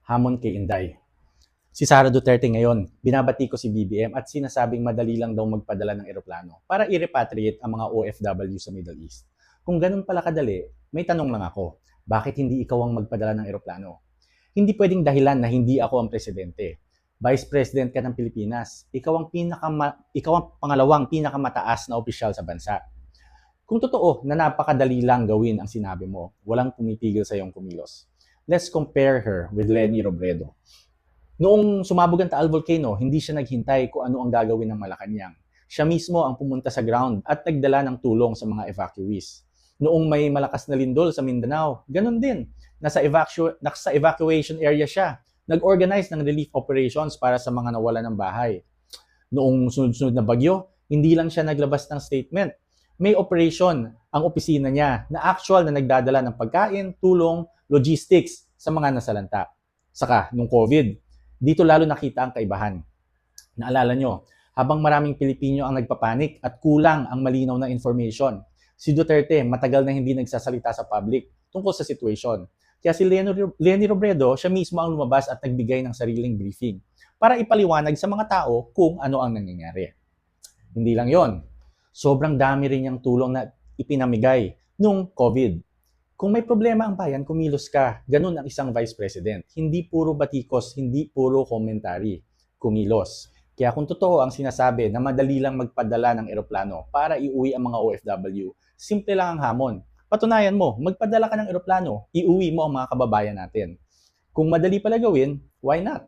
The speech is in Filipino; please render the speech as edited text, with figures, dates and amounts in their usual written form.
Hamon kay Inday. Si Sara Duterte ngayon, binabati ko si BBM at sinasabing madali lang daw magpadala ng eroplano para i-repatriate ang mga OFW sa Middle East. Kung ganun pala kadali, may tanong lang ako. Bakit hindi ikaw ang magpadala ng eroplano? Hindi pwedeng dahilan na hindi ako ang presidente. Vice President ka ng Pilipinas. Ikaw ang pangalawang pinakamataas na opisyal sa bansa. Kung totoo na napakadali lang gawin ang sinabi mo, walang pumipigil sa iyong kumilos. Let's compare her with Leni Robredo. Noong sumabog ang Taal Volcano, hindi siya naghintay kung ano ang gagawin ng Malacanang. Siya mismo ang pumunta sa ground at nagdala ng tulong sa mga evacuees. Noong may malakas na lindol sa Mindanao, ganun din. Nasa evacuation area siya. Nag-organize ng relief operations para sa mga nawala ng bahay. Noong sunod-sunod na bagyo, hindi lang siya naglabas ng statement. May operation ang opisina niya na actual na nagdadala ng pagkain, tulong, logistics sa mga nasalanta. Saka, nung COVID, dito lalo nakita ang kaibahan. Naalala nyo, habang maraming Pilipino ang nagpapanik at kulang ang malinaw na information, si Duterte matagal na hindi nagsasalita sa public tungkol sa situation. Kaya si Leni Robredo, siya mismo ang lumabas at nagbigay ng sariling briefing para ipaliwanag sa mga tao kung ano ang nangyayari. Hindi lang yon, sobrang dami rin niyang tulong na ipinamigay nung COVID. Kung may problema ang bayan, kumilos ka. Ganun ang isang vice president. Hindi puro batikos, hindi puro commentary. Kumilos. Kaya kung totoo ang sinasabi na madali lang magpadala ng eroplano para iuwi ang mga OFW, simple lang ang hamon. Patunayan mo, magpadala ka ng eroplano, iuwi mo ang mga kababayan natin. Kung madali pala gawin, why not?